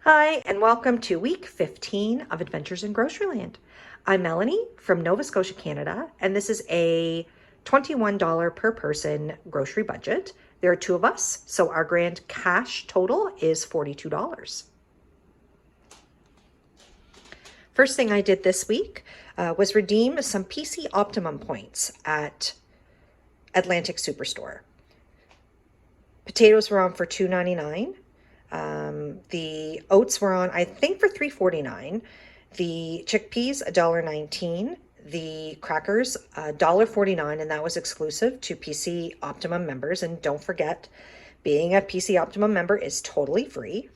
Hi, and welcome to week 15 of Adventures in Groceryland. I'm Melanie from Nova Scotia, Canada, and this is a $21 per person grocery budget. There are two of us, so our grand cash total is $42. First thing I did this week was redeem some PC Optimum points at Atlantic Superstore. Potatoes were on for $2.99. The oats were on, I think, for $3.49. The chickpeas, $1.19. The crackers, $1.49, and that was exclusive to PC Optimum members. And don't forget, being a PC Optimum member is totally free.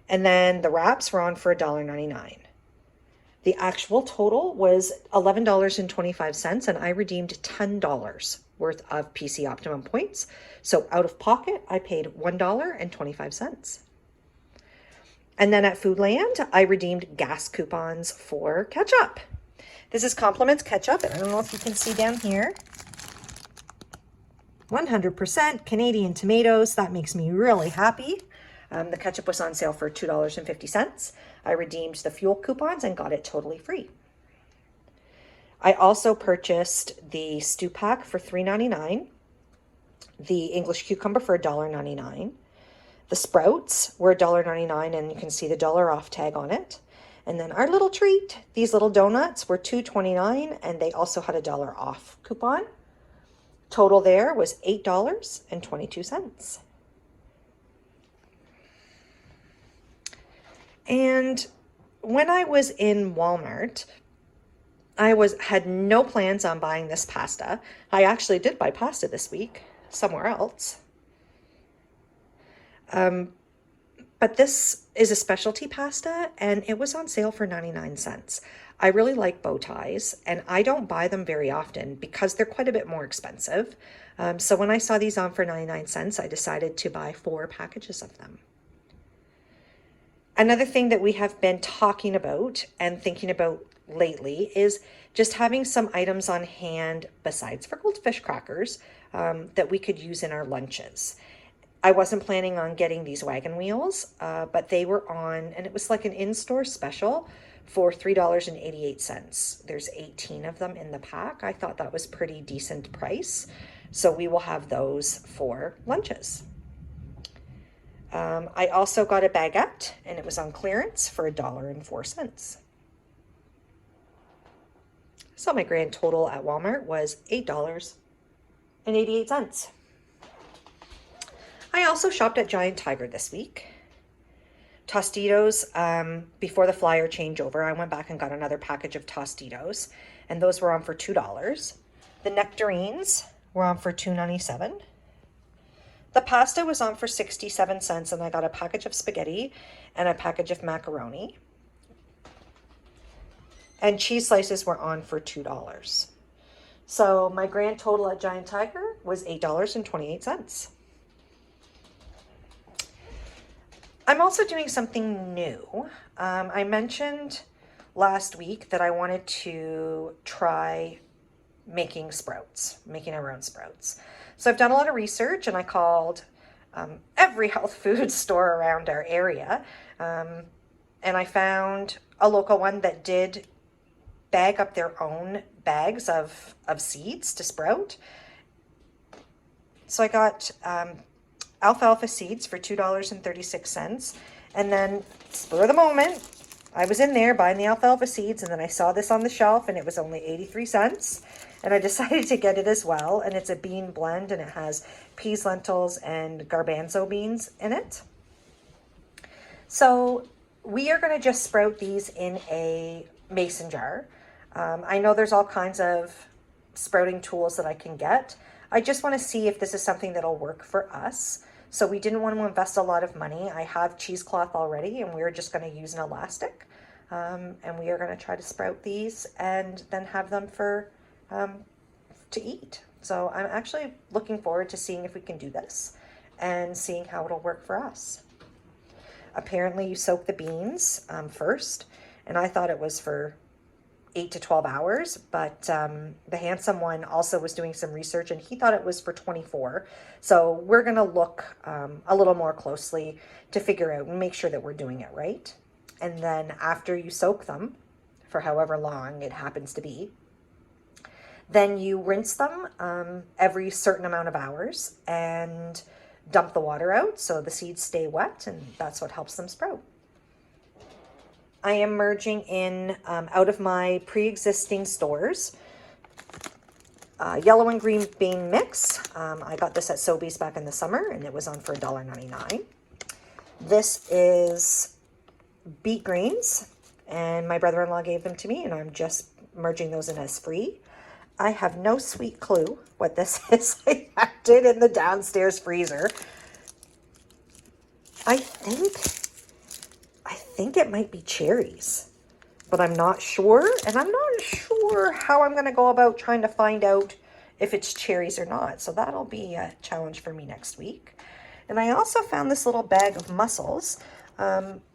And then the wraps were on for $1.99. The actual total was $11.25, and I redeemed $10 worth of PC Optimum points. So out of pocket, I paid $1.25. And then at Foodland, I redeemed gas coupons for ketchup. This is Compliments ketchup. I don't know if you can see down here. 100% Canadian tomatoes. That makes me really happy. The ketchup was on sale for $2.50. I redeemed the fuel coupons and got it totally free. I also purchased the stew pack for $3.99, the English cucumber for $1.99. The sprouts were $1.99, and you can see the dollar off tag on it. And then our little treat, these little donuts were $2.29, and they also had a dollar off coupon. Total there was $8.22. And when I was in Walmart, I had no plans on buying this pasta. I actually did buy pasta this week somewhere else. But this is a specialty pasta, and it was on sale for 99 cents. I really like bow ties, and I don't buy them very often because they're quite a bit more expensive. So when I saw these on for 99 cents, I decided to buy 4 packages of them. Another thing that we have been talking about and thinking about lately is just having some items on hand besides for goldfish crackers that we could use in our lunches. I wasn't planning on getting these wagon wheels, but they were on, and it was like an in-store special for $3.88. There's 18 of them in the pack. I thought that was pretty decent price. So we will have those for lunches. I also got a baguette, and it was on clearance for $1.04. So my grand total at Walmart was $8.88. I also shopped at Giant Tiger this week. Tostitos, before the flyer changeover, I went back and got another package of Tostitos, and those were on for $2. The nectarines were on for $2.97. The pasta was on for 67 cents, and I got a package of spaghetti and a package of macaroni. And cheese slices were on for $2. So my grand total at Giant Tiger was $8.28. I'm also doing something new. I mentioned last week that I wanted to try making sprouts, making our own sprouts. So I've done a lot of research, and I called every health food store around our area. And I found a local one that did bag up their own bags of seeds to sprout. So I got alfalfa seeds for $2.36. And then, spur of the moment, I was in there buying the alfalfa seeds, and then I saw this on the shelf, and it was only 83 cents. And I decided to get it as well. And it's a bean blend, and it has peas, lentils, and garbanzo beans in it. So we are going to just sprout these in a mason jar. I know there's all kinds of sprouting tools that I can get. I just want to see if this is something that'll work for us. So we didn't want to invest a lot of money. I have cheesecloth already, and we're just going to use an elastic. And we are going to try to sprout these and then have them for to eat. So I'm actually looking forward to seeing if we can do this and seeing how it'll work for us. Apparently you soak the beans first, and I thought it was for 8 to 12 hours, but the handsome one also was doing some research and he thought it was for 24. So we're going to look a little more closely to figure out and make sure that we're doing it right. And then after you soak them for however long it happens to be, then you rinse them every certain amount of hours and dump the water out so the seeds stay wet, and that's what helps them sprout. I am merging in out of my pre-existing stores yellow and green bean mix. I got this at Sobeys back in the summer and it was on for $1.99. This is beet greens and my brother-in-law gave them to me and I'm just merging those in as free. I have no sweet clue what this is. I packed it in the downstairs freezer. I think it might be cherries, but I'm not sure. And I'm not sure how I'm going to go about trying to find out if it's cherries or not. So that'll be a challenge for me next week. And I also found this little bag of mussels.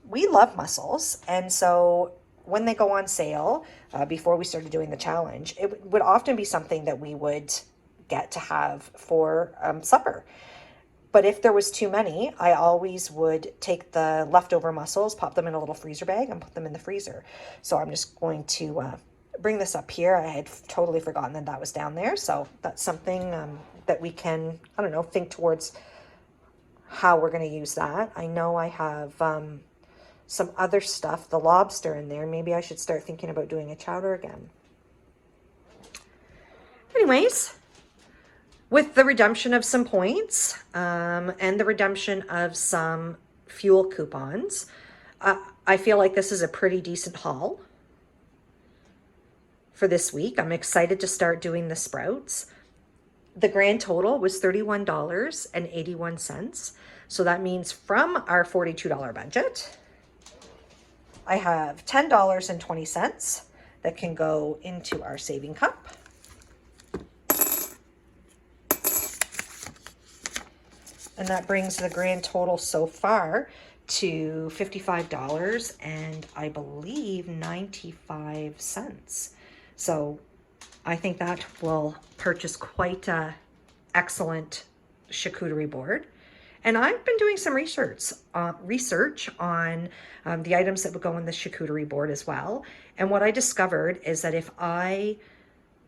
We love mussels. And so when they go on sale, before we started doing the challenge, it would often be something that we would get to have for supper. But if there was too many, I always would take the leftover mussels, pop them in a little freezer bag and put them in the freezer. So I'm just going to bring this up here. I had totally forgotten that that was down there. So that's something that we can, I don't know, think towards how we're going to use that. I know I have some other stuff, the lobster in there. Maybe I should start thinking about doing a chowder again. Anyways, with the redemption of some points and the redemption of some fuel coupons, I feel like this is a pretty decent haul for this week. I'm excited to start doing the sprouts. The grand total was $31.81. So that means from our $42 budget, I have $10.20 that can go into our saving cup. And that brings the grand total so far to $55 and I believe 95 cents. So I think that will purchase quite a excellent charcuterie board. And I've been doing some research on the items that would go on the charcuterie board as well. And what I discovered is that if I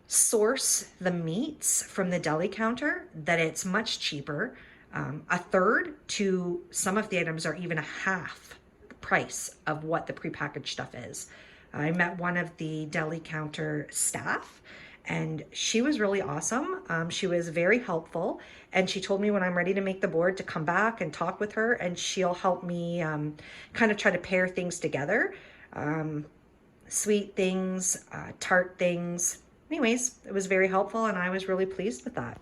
source the meats from the deli counter, that it's much cheaper. A third to some of the items are even a half the price of what the prepackaged stuff is. I met one of the deli counter staff and she was really awesome. She was very helpful and she told me when I'm ready to make the board to come back and talk with her and she'll help me kind of try to pair things together. Sweet things, tart things. Anyways, it was very helpful and I was really pleased with that.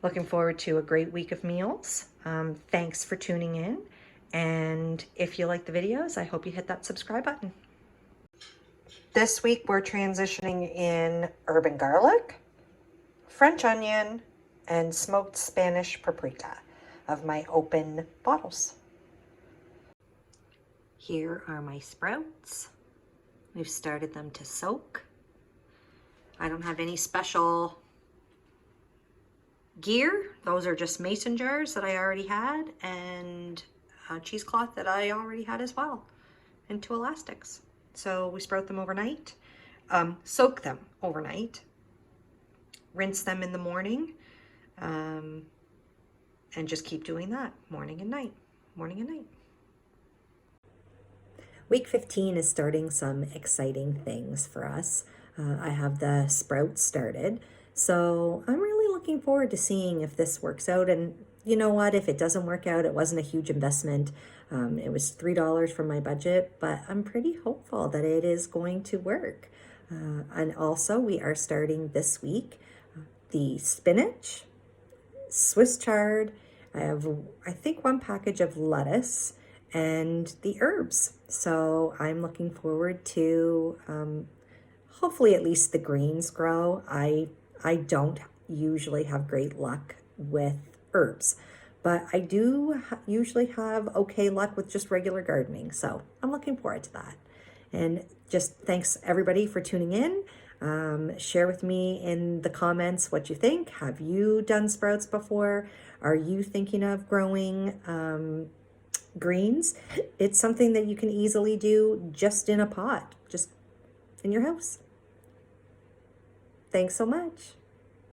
Looking forward to a great week of meals. Thanks for tuning in. And if you like the videos, I hope you hit that subscribe button. This week we're transitioning in urban garlic, French onion, and smoked Spanish paprika of my open bottles. Here are my sprouts. We've started them to soak. I don't have any special gear. Those are just mason jars that I already had and cheesecloth that I already had as well, and 2 elastics. So we sprout them overnight, soak them overnight, rinse them in the morning, and just keep doing that morning and night, morning and night. Week 15 is starting some exciting things for us. I have the sprouts started. So I'm really looking forward to seeing if this works out. And you know what, if it doesn't work out, it wasn't a huge investment. It was $3 from my budget, but I'm pretty hopeful that it is going to work. And also we are starting this week the spinach, Swiss chard. I have, I think, 1 package of lettuce and the herbs. So I'm looking forward to hopefully at least the greens grow. I don't usually have great luck with herbs, but I do usually have okay luck with just regular gardening. So I'm looking forward to that. And just thanks everybody for tuning in. Share with me in the comments what you think. Have you done sprouts before? Are you thinking of growing greens? It's something that you can easily do just in a pot, just in your house. Thanks so much.